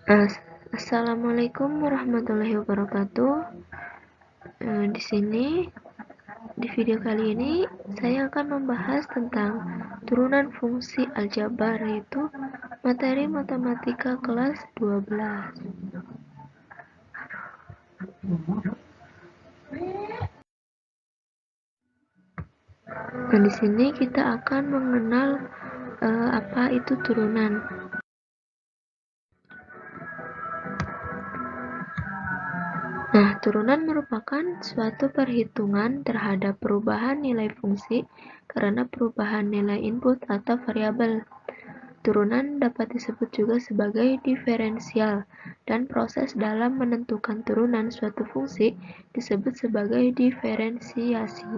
Assalamualaikum warahmatullahi wabarakatuh. Di sini di video kali ini saya akan membahas tentang turunan fungsi aljabar, yaitu materi matematika kelas 12. Nah, di sini kita akan mengenal apa itu turunan. Nah, turunan merupakan suatu perhitungan terhadap perubahan nilai fungsi karena perubahan nilai input atau variabel. Turunan dapat disebut juga sebagai diferensial, dan proses dalam menentukan turunan suatu fungsi disebut sebagai diferensiasi.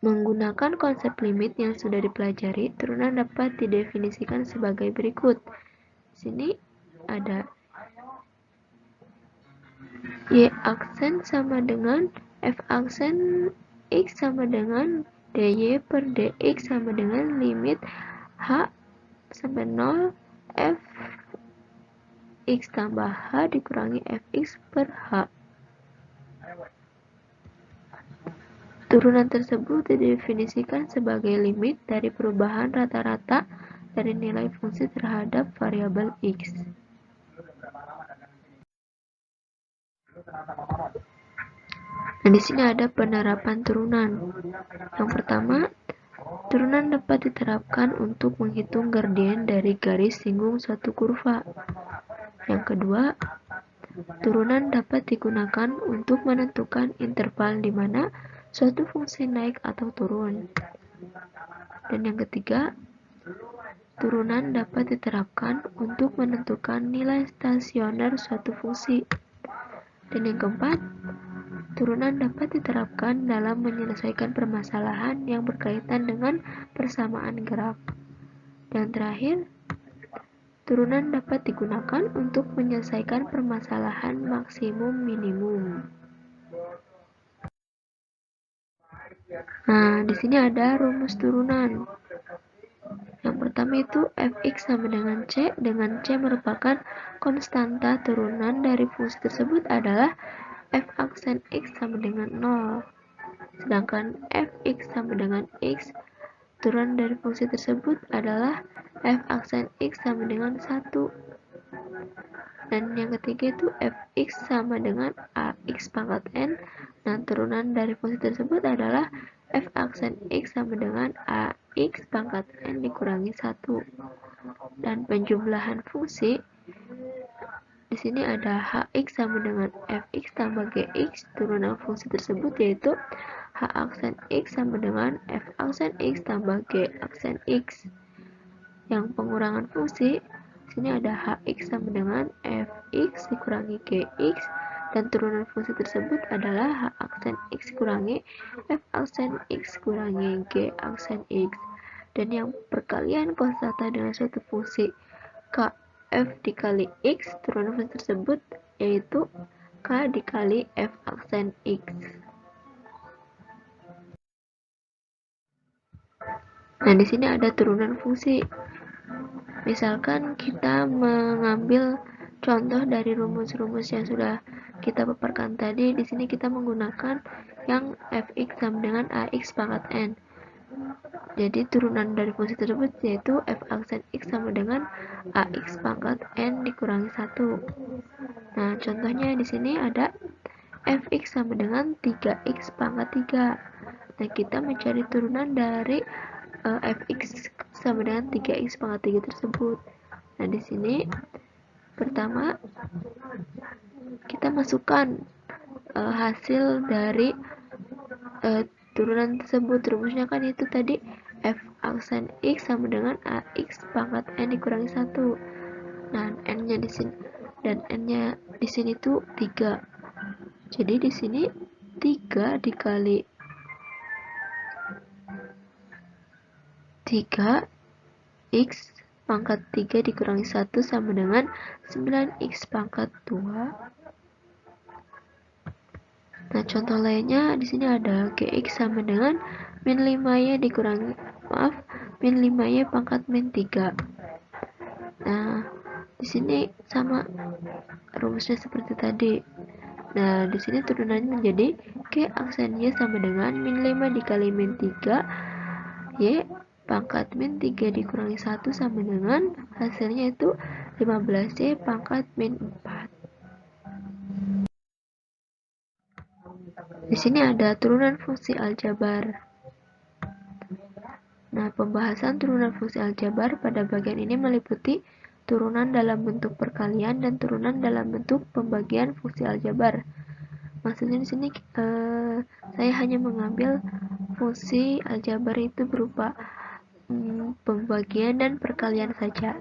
Menggunakan konsep limit yang sudah dipelajari, turunan dapat didefinisikan sebagai berikut. Di sini ada Y aksen sama dengan F aksen X sama dengan dy per dx sama dengan limit H sampai 0 F X tambah H dikurangi Fx per H. Turunan tersebut didefinisikan sebagai limit dari perubahan rata-rata dari nilai fungsi terhadap variabel X. Nah, di sini ada penerapan turunan. Yang pertama, turunan dapat diterapkan untuk menghitung gradien dari garis singgung suatu kurva. Yang kedua, turunan dapat digunakan untuk menentukan interval di mana suatu fungsi naik atau turun. Dan yang ketiga, turunan dapat diterapkan untuk menentukan nilai stasioner suatu fungsi. Dan yang keempat, turunan dapat diterapkan dalam menyelesaikan permasalahan yang berkaitan dengan persamaan graf. Dan terakhir, turunan dapat digunakan untuk menyelesaikan permasalahan maksimum minimum. Nah, di sini ada rumus turunan. Yang pertama itu Fx sama dengan C, dengan C merupakan konstanta turunan dari fungsi tersebut adalah F aksen X sama dengan 0. Sedangkan Fx sama dengan X, turunan dari fungsi tersebut adalah F aksen X sama dengan 1. Dan yang ketiga itu Fx sama dengan Ax pangkat N. Nah, turunan dari fungsi tersebut adalah F aksen X sama dengan Ax pangkat N dikurangi 1. Dan penjumlahan fungsi di sini ada Hx sama dengan Fx tambah Gx. Turunan fungsi tersebut yaitu H aksen X sama dengan F aksen X tambah G aksen X. Yang pengurangan fungsi di sini ada Hx sama dengan Fx dikurangi Gx, dan turunan fungsi tersebut adalah H aksen X kurangi F aksen X kurangi G aksen X. Dan yang perkalian konstanta dengan suatu fungsi K F dikali X, turunan fungsi tersebut yaitu K dikali F aksen X. Nah, di sini ada turunan fungsi. Misalkan kita mengambil contoh dari rumus-rumus yang sudah kita paparkan tadi, di sini kita menggunakan yang Fx sama dengan Ax pangkat N. Jadi turunan dari fungsi tersebut yaitu F aksen X sama dengan Ax pangkat N dikurangi 1. Nah, contohnya di sini ada Fx sama dengan 3x pangkat 3. Nah, kita mencari turunan dari Fx sama dengan 3x pangkat 3 tersebut. Nah, di sini pertama kita masukkan hasil dari turunan tersebut. Rumusnya kan itu tadi F aksen X sama dengan Ax pangkat N dikurangi 1. Nah, N-nya di sini dan N-nya di sini tuh 3. Jadi di sini 3 dikali 3 X pangkat 3 dikurangi 1 sama dengan 9x pangkat 2. Nah, contoh lainnya di sini ada Gx sama dengan min 5y dikurangi min 5y pangkat min 3. Nah, Di sini sama rumusnya seperti tadi. Nah, di sini turunannya menjadi Q aksen Y sama dengan min 5 dikali min 3 Y pangkat min 3 dikurangi 1 sama dengan hasilnya itu 15Y pangkat min 4. Di sini ada turunan fungsi aljabar. Nah, pembahasan turunan fungsi aljabar pada bagian ini meliputi turunan dalam bentuk perkalian dan turunan dalam bentuk pembagian fungsi aljabar. Maksudnya di sini saya hanya mengambil fungsi aljabar itu berupa pembagian dan perkalian saja.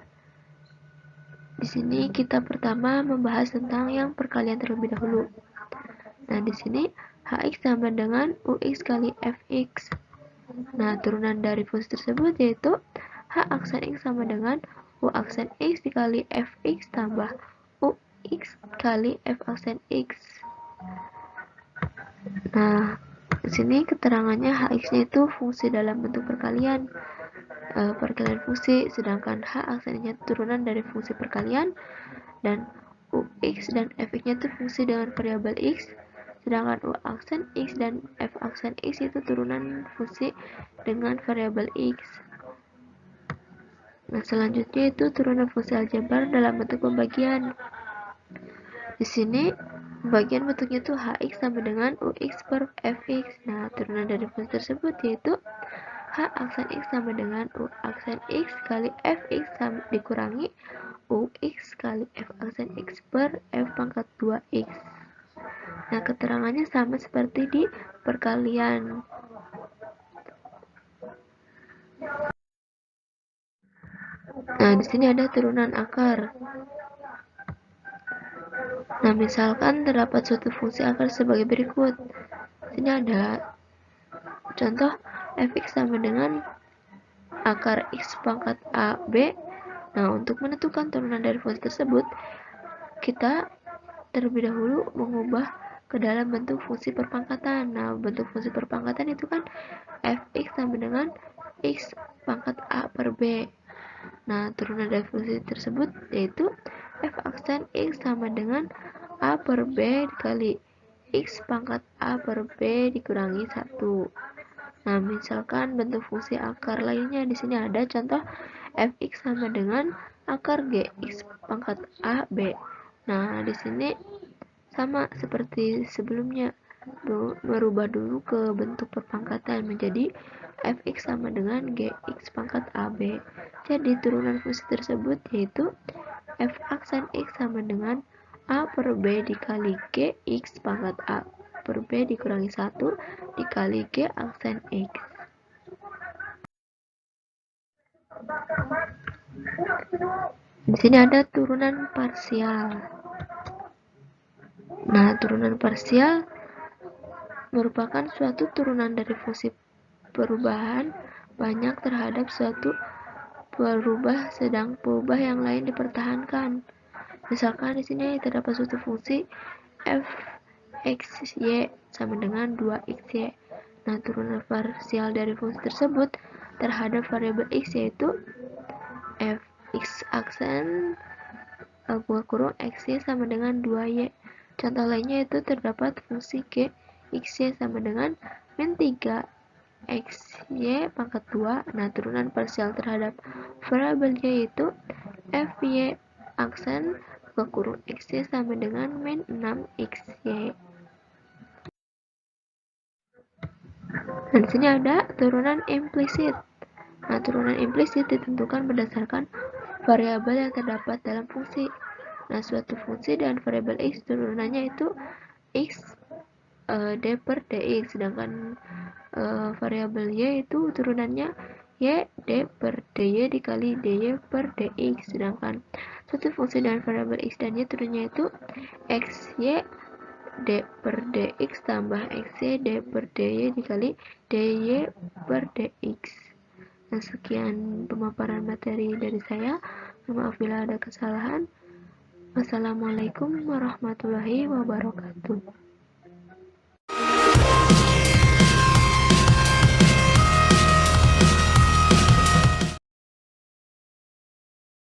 Di sini kita pertama membahas tentang yang perkalian terlebih dahulu. Nah, di sini Hx sama dengan Ux kali Fx. Nah, turunan dari fungsi tersebut yaitu H aksen X sama dengan U aksen X dikali Fx tambah Ux kali F aksen X. Nah, di sini keterangannya Hx-nya itu fungsi dalam bentuk perkalian. Perkalian fungsi, sedangkan H aksennya turunan dari fungsi perkalian, dan Ux dan Fx-nya itu fungsi dengan variabel X, sedangkan U aksen X dan F aksen X itu turunan fungsi dengan variabel X. Nah, selanjutnya itu turunan fungsi aljabar dalam bentuk pembagian. Di sini pembagian bentuknya itu Hx sama dengan Ux per Fx. Nah, turunan dari fungsi tersebut yaitu H aksen X sama dengan U aksen X kali Fx dikurangi Ux kali F aksen X per F pangkat 2X. Nah, keterangannya sama seperti di perkalian. Nah, di sini ada turunan akar. Nah, misalkan terdapat suatu fungsi akar sebagai berikut. Sini ada contoh Fx sama dengan akar X pangkat AB. Nah, untuk menentukan turunan dari fungsi tersebut, kita terlebih dahulu mengubah ke dalam bentuk fungsi perpangkatan. Nah, bentuk fungsi perpangkatan itu kan Fx sama dengan X pangkat A per B. Nah, turunan dari fungsi tersebut yaitu F aksen X sama dengan A per B dikali X pangkat A per B dikurangi 1. Nah, misalkan bentuk fungsi akar lainnya di sini ada contoh Fx sama dengan akar Gx pangkat A B. Nah, di sini sama seperti sebelumnya, merubah dulu ke bentuk perpangkatan menjadi Fx sama dengan Gx pangkat AB. Jadi turunan fungsi tersebut yaitu F aksen X sama dengan A per B dikali Gx pangkat A per B dikurangi 1 dikali G aksen X. Di sini ada turunan parsial. Nah, turunan parsial merupakan suatu turunan dari fungsi perubahan banyak terhadap suatu berubah sedang berubah yang lain dipertahankan. Misalkan di sini terdapat suatu fungsi f x y sama dengan 2xy. Nah, turunan parsial dari fungsi tersebut terhadap variabel x yaitu f x aksen buka kurung xy sama dengan 2y. Contoh lainnya itu terdapat fungsi g xy sama dengan min 3 xy pangkat 2. Nah, turunan parsial terhadap variabel y yaitu fy aksen buka kurung xy sama dengan min 6 xy. Dan di sini ada turunan implisit. Nah, turunan implisit ditentukan berdasarkan variabel yang terdapat dalam fungsi. Nah, suatu fungsi dan variabel x turunannya itu x d per dx, sedangkan variabel y itu turunannya y d per dy dikali dy per dx, sedangkan suatu fungsi dan variabel x dan y turunannya itu x y d per dx tambah xy d per dy dikali dy per dx. Nah, sekian pemaparan materi dari saya. Maaf bila ada kesalahan. Wassalamualaikum warahmatullahi wabarakatuh.